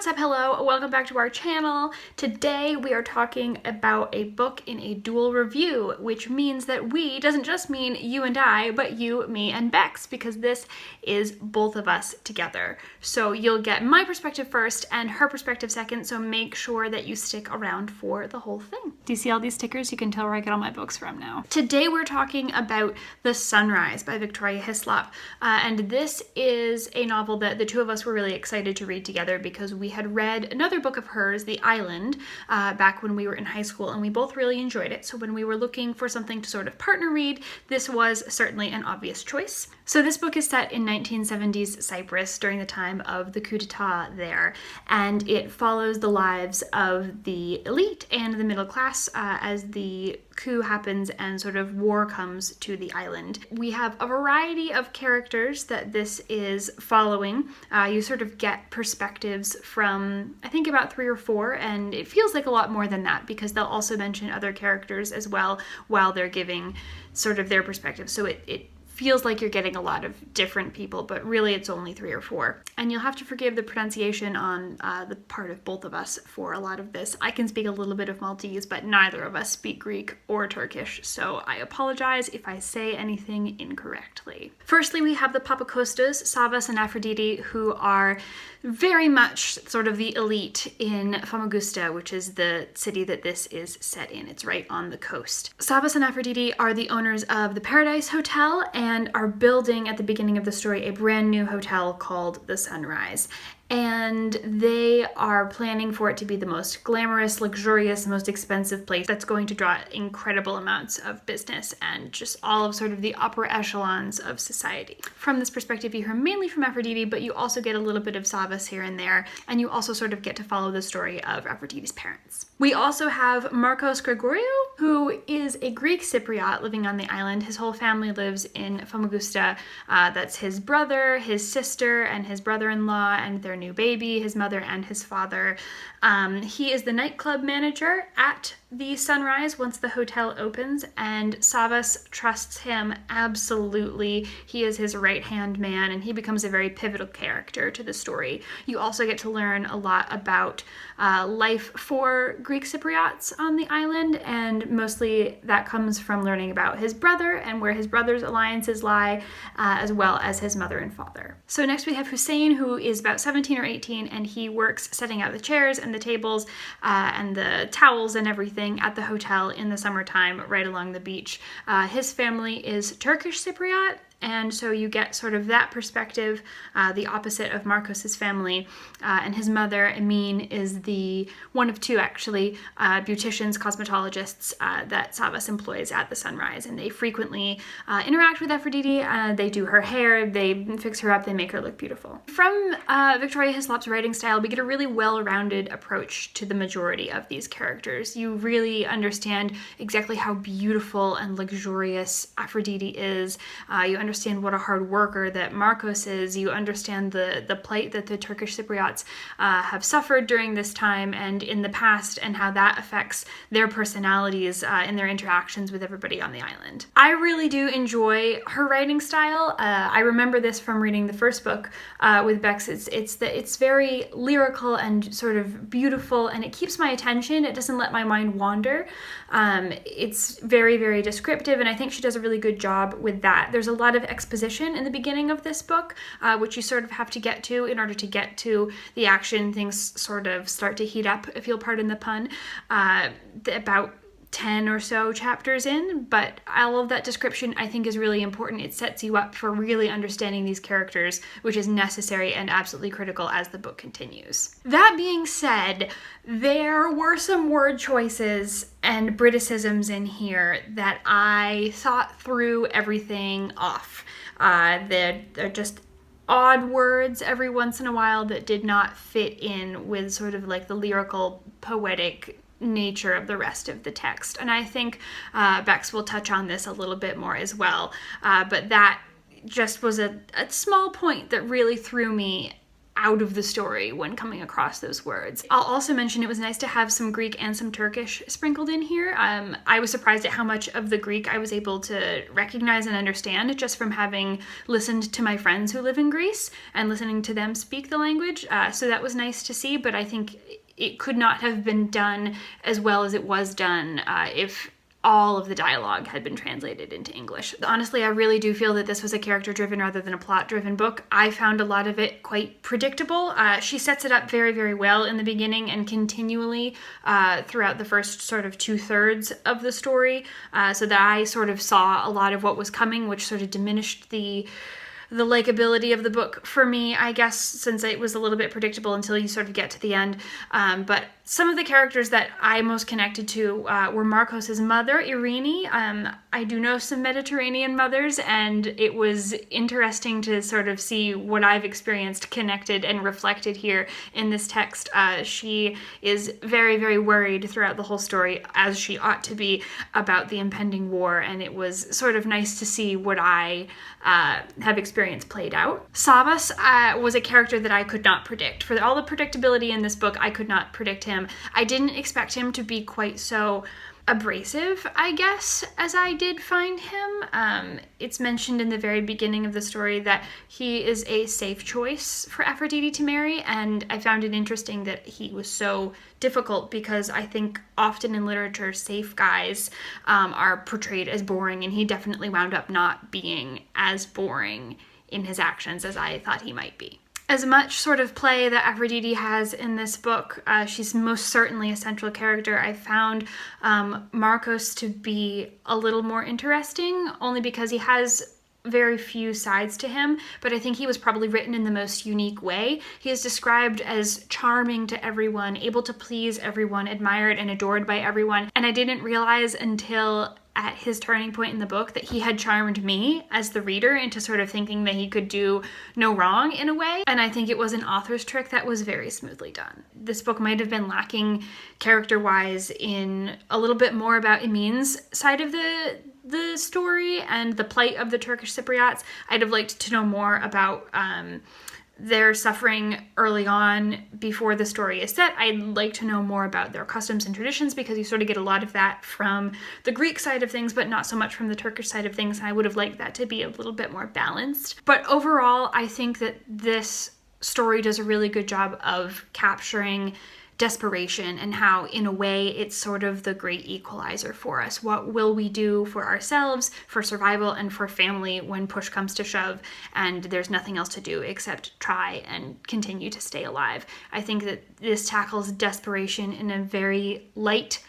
What's up? Hello, welcome back to our channel. Today we are talking about a book in a dual review, which means that we doesn't just mean you and I, but you, me, and Bex, because this is both of us together. So you'll get my perspective first and her perspective second, so make sure that you stick around for the whole thing. Do you see all these stickers? You can tell where I get all my books from now. Today we're talking about The Sunrise by Victoria Hislop, and this is a novel that the two of us were really excited to read together because we had read another book of hers, The Island, back when we were in high school, and we both really enjoyed it. So when we were looking for something to sort of partner read, this was certainly an obvious choice. So this book is set in 1970s Cyprus during the time of the coup d'etat there, and it follows the lives of the elite and the middle class as the coup happens and sort of war comes to the island. We have a variety of characters that this is following. You sort of get perspectives from, I think, about 3 or 4, and it feels like a lot more than that because they'll also mention other characters as well while they're giving sort of their perspective. So it feels like you're getting a lot of different people, but really it's only 3 or 4. And you'll have to forgive the pronunciation on the part of both of us for a lot of this. I can speak a little bit of Maltese, but neither of us speak Greek or Turkish, so I apologize if I say anything incorrectly. Firstly, we have the Papakostas, Savas and Aphrodite, who are very much sort of the elite in Famagusta, which is the city that this is set in. It's right on the coast. Savas and Aphrodite are the owners of the Paradise Hotel and are building at the beginning of the story a brand new hotel called the Sunrise. And they are planning for it to be the most glamorous, luxurious, most expensive place that's going to draw incredible amounts of business and just all of sort of the upper echelons of society. From this perspective, you hear mainly from Aphrodite, but you also get a little bit of Savas here and there, and you also sort of get to follow the story of Aphrodite's parents. We also have Marcos Gregoriou, who is a Greek Cypriot living on the island. His whole family lives in Famagusta. That's his brother, his sister, and his brother-in-law, and their new baby, his mother and his father. He is the nightclub manager at the Sunrise once the hotel opens, and Savas trusts him absolutely. He is his right-hand man, and he becomes a very pivotal character to the story. You also get to learn a lot about life for Greek Cypriots on the island, and mostly that comes from learning about his brother and where his brother's alliances lie, as well as his mother and father. So next we have Hussein, who is about 17 or 18, and he works setting out the chairs and the tables and the towels and everything at the hotel in the summertime right along the beach. His family is Turkish Cypriot, and so you get sort of that perspective, the opposite of Marcos's family. And his mother, Amin, is the one of 2, actually, beauticians, cosmetologists that Savas employs at the Sunrise. And they frequently interact with Aphrodite. They do her hair, they fix her up, they make her look beautiful. From Victoria Hislop's writing style, we get a really well-rounded approach to the majority of these characters. You really understand exactly how beautiful and luxurious Aphrodite is. You understand what a hard worker that Marcos is. You understand the plight that the Turkish Cypriots have suffered during this time and in the past, and how that affects their personalities in their interactions with everybody on the island. I really do enjoy her writing style. I remember this from reading the first book with Bex. It's very lyrical and sort of beautiful, and it keeps my attention. It doesn't let my mind wander. It's very, very descriptive, and I think she does a really good job with that. There's a lot of exposition in the beginning of this book, which you sort of have to get to in order to get to the action. Things sort of start to heat up, if you'll pardon the pun, about 10 or so chapters in, but all of that description I think is really important. It sets you up for really understanding these characters, which is necessary and absolutely critical as the book continues. That being said, there were some word choices and Briticisms in here that I thought threw everything off. They're just odd words every once in a while that did not fit in with sort of like the lyrical, poetic nature of the rest of the text. And I think Bex will touch on this a little bit more as well. But that just was a small point that really threw me out of the story when coming across those words. I'll also mention it was nice to have some Greek and some Turkish sprinkled in here. I was surprised at how much of the Greek I was able to recognize and understand just from having listened to my friends who live in Greece and listening to them speak the language. So that was nice to see, but I think it could not have been done as well as it was done if all of the dialogue had been translated into English. Honestly, I really do feel that this was a character-driven rather than a plot-driven book. I found a lot of it quite predictable. She sets it up very, very well in the beginning and continually throughout the first sort of 2/3 of the story, so that I sort of saw a lot of what was coming, which sort of diminished the likability of the book for me, I guess, since it was a little bit predictable until you sort of get to the end. But some of the characters that I most connected to were Marcos's mother, Irene. I do know some Mediterranean mothers, and it was interesting to sort of see what I've experienced connected and reflected here in this text. She is very, very worried throughout the whole story, as she ought to be, about the impending war, and it was sort of nice to see what I have experienced played out. Sabas was a character that I could not predict. For all the predictability in this book, I could not predict him. I didn't expect him to be quite so abrasive, I guess, as I did find him. It's mentioned in the very beginning of the story that he is a safe choice for Aphrodite to marry, and I found it interesting that he was so difficult because I think often in literature safe guys are portrayed as boring, and he definitely wound up not being as boring in his actions as I thought he might be. As much sort of play that Aphrodite has in this book, she's most certainly a central character. I found Marcos to be a little more interesting, only because he has very few sides to him, but I think he was probably written in the most unique way. He is described as charming to everyone, able to please everyone, admired and adored by everyone, and I didn't realize until at his turning point in the book that he had charmed me as the reader into sort of thinking that he could do no wrong in a way, and I think it was an author's trick that was very smoothly done. This book might have been lacking character-wise in a little bit more about Emin's side of the story and the plight of the Turkish Cypriots. I'd have liked to know more about their suffering early on before the story is set. I'd like to know more about their customs and traditions, because you sort of get a lot of that from the Greek side of things, but not so much from the Turkish side of things. I would have liked that to be a little bit more balanced. But overall, I think that this story does a really good job of capturing desperation and how, in a way, it's sort of the great equalizer for us. What will we do for ourselves, for survival, and for family when push comes to shove and there's nothing else to do except try and continue to stay alive? I think that this tackles desperation in a very light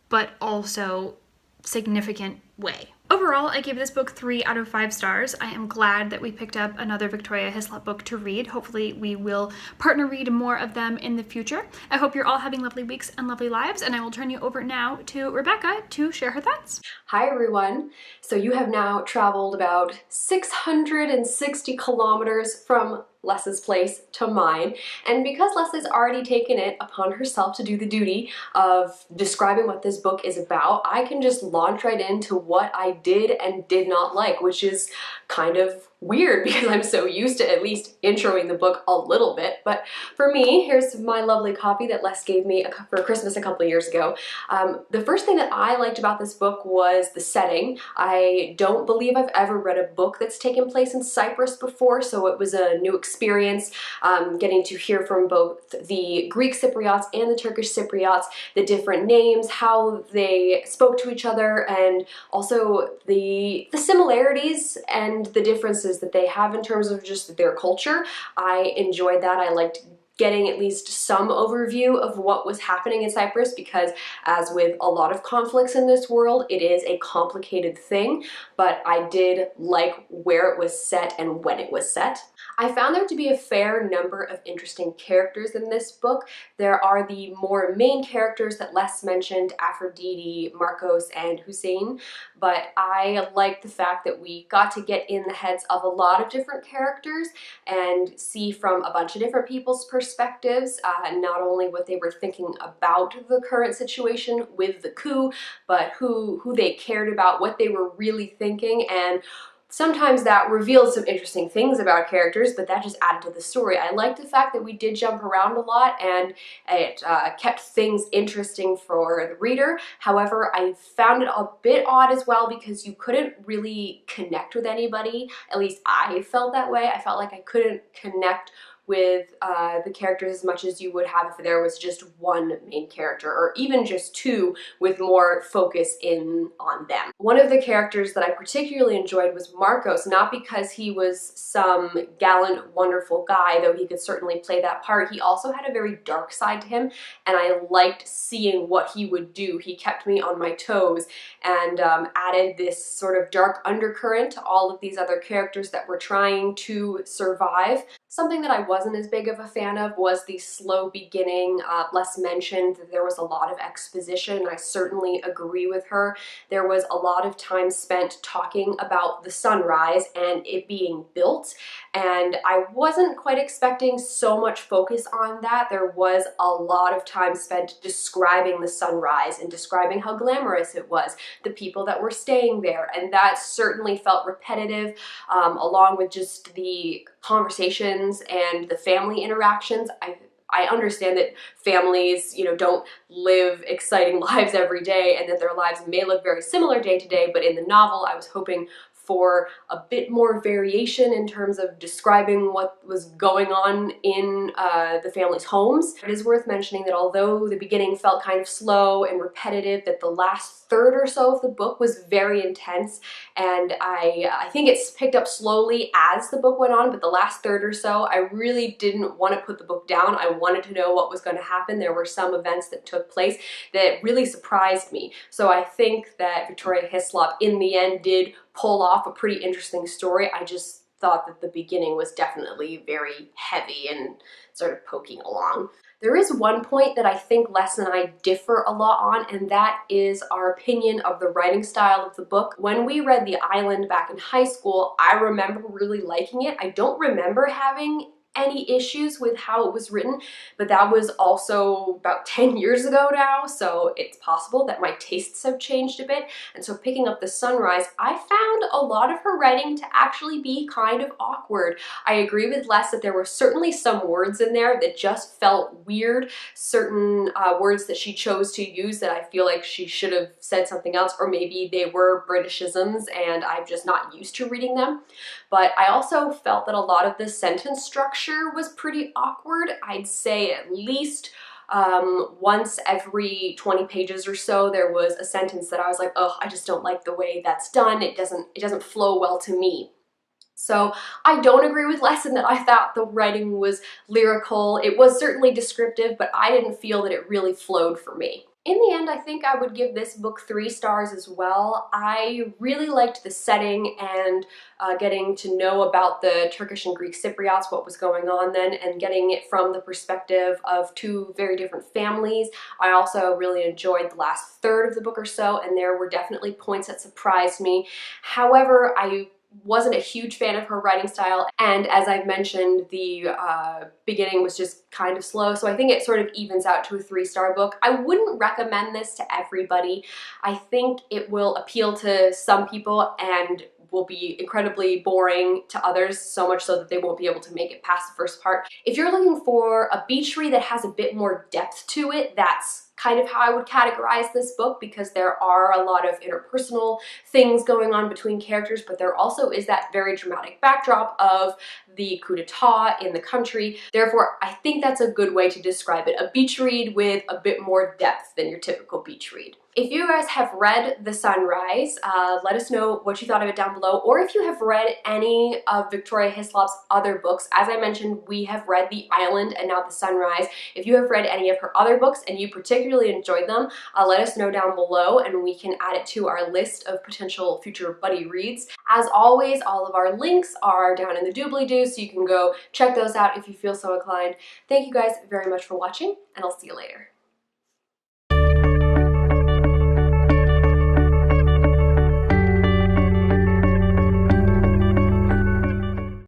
but also significant way. Overall, I gave this book 3 out of 5 stars. I am glad that we picked up another Victoria Hislop book to read. Hopefully we will partner read more of them in the future. I hope you're all having lovely weeks and lovely lives, and I will turn you over now to Rebekah to share her thoughts. Hi everyone. So you have now traveled about 660 kilometers from Les's place to mine, and because Leslie's already taken it upon herself to do the duty of describing what this book is about, I can just launch right into what I did and did not like, which is kind of weird because I'm so used to at least introing the book a little bit. But for me, here's my lovely copy that Les gave me for Christmas a couple of years ago. The first thing that I liked about this book was the setting. I don't believe I've ever read a book that's taken place in Cyprus before, so it was a new experience getting to hear from both the Greek Cypriots and the Turkish Cypriots, the different names, how they spoke to each other, and also the similarities and the differences that they have in terms of just their culture. I enjoyed that. I liked getting at least some overview of what was happening in Cyprus, because as with a lot of conflicts in this world, it is a complicated thing, but I did like where it was set and when it was set. I found there to be a fair number of interesting characters in this book. There are the more main characters that Les mentioned, Aphrodite, Marcos, and Hussein, but I liked the fact that we got to get in the heads of a lot of different characters and see from a bunch of different people's perspectives, not only what they were thinking about the current situation with the coup, but who they cared about, what they were really thinking, and Sometimes that revealed some interesting things about characters, but that just added to the story. I liked the fact that we did jump around a lot and it kept things interesting for the reader. However, I found it a bit odd as well because you couldn't really connect with anybody. At least I felt that way. I felt like I couldn't connect with the characters as much as you would have if there was just one main character, or even just two with more focus on them. One of the characters that I particularly enjoyed was Marcos, not because he was some gallant, wonderful guy, though he could certainly play that part. He also had a very dark side to him, and I liked seeing what he would do. He kept me on my toes and added this sort of dark undercurrent to all of these other characters that were trying to survive. Something that I wasn't as big of a fan of was the slow beginning. Les mentioned that there was a lot of exposition, and I certainly agree with her. There was a lot of time spent talking about the sunrise and it being built, and I wasn't quite expecting so much focus on that. There was a lot of time spent describing the sunrise and describing how glamorous it was, the people that were staying there, and that certainly felt repetitive, along with just the conversations and the family interactions. I understand that families, don't live exciting lives every day and that their lives may look very similar day to day, but in the novel I was hoping for a bit more variation in terms of describing what was going on in the family's homes. It is worth mentioning that although the beginning felt kind of slow and repetitive, that the last third or so of the book was very intense, and I think it's picked up slowly as the book went on, but the last third or so, I really didn't want to put the book down. I wanted to know what was going to happen. There were some events that took place that really surprised me. So I think that Victoria Hislop in the end did pull off a pretty interesting story. I just thought that the beginning was definitely very heavy and sort of poking along. There is one point that I think Les and I differ a lot on, and that is our opinion of the writing style of the book. When we read The Island back in high school, I remember really liking it. I don't remember having any issues with how it was written, but that was also about 10 years ago now, so it's possible that my tastes have changed a bit. And so picking up The Sunrise, I found a lot of her writing to actually be kind of awkward. I agree with Les that there were certainly some words in there that just felt weird, certain words that she chose to use that I feel like she should have said something else, or maybe they were Britishisms and I'm just not used to reading them. But I also felt that a lot of the sentence structure was pretty awkward. I'd say at least once every 20 pages or so there was a sentence that I was like, oh, I just don't like the way that's done. It doesn't flow well to me. So I don't agree with Les in that I thought the writing was lyrical. It was certainly descriptive, but I didn't feel that it really flowed for me. In the end, I think I would give this book 3 stars as well. I really liked the setting and getting to know about the Turkish and Greek Cypriots, what was going on then, and getting it from the perspective of 2 very different families. I also really enjoyed the last third of the book or so, and there were definitely points that surprised me. However, I wasn't a huge fan of her writing style, and as I've mentioned, the beginning was just kind of slow, so I think it sort of evens out to a 3-star book. I wouldn't recommend this to everybody. I think it will appeal to some people and will be incredibly boring to others, so much so that they won't be able to make it past the first part. If you're looking for a beach read that has a bit more depth to it, that's kind of how I would categorize this book, because there are a lot of interpersonal things going on between characters, but there also is that very dramatic backdrop of the coup d'etat in the country. Therefore, I think that's a good way to describe it. A beach read with a bit more depth than your typical beach read. If you guys have read The Sunrise, let us know what you thought of it down below, or if you have read any of Victoria Hislop's other books. As I mentioned, we have read The Island and now The Sunrise. If you have read any of her other books and you particularly enjoyed them, let us know down below and we can add it to our list of potential future buddy reads. As always, all of our links are down in the doobly-doo, so you can go check those out if you feel so inclined. Thank you guys very much for watching, and I'll see you later.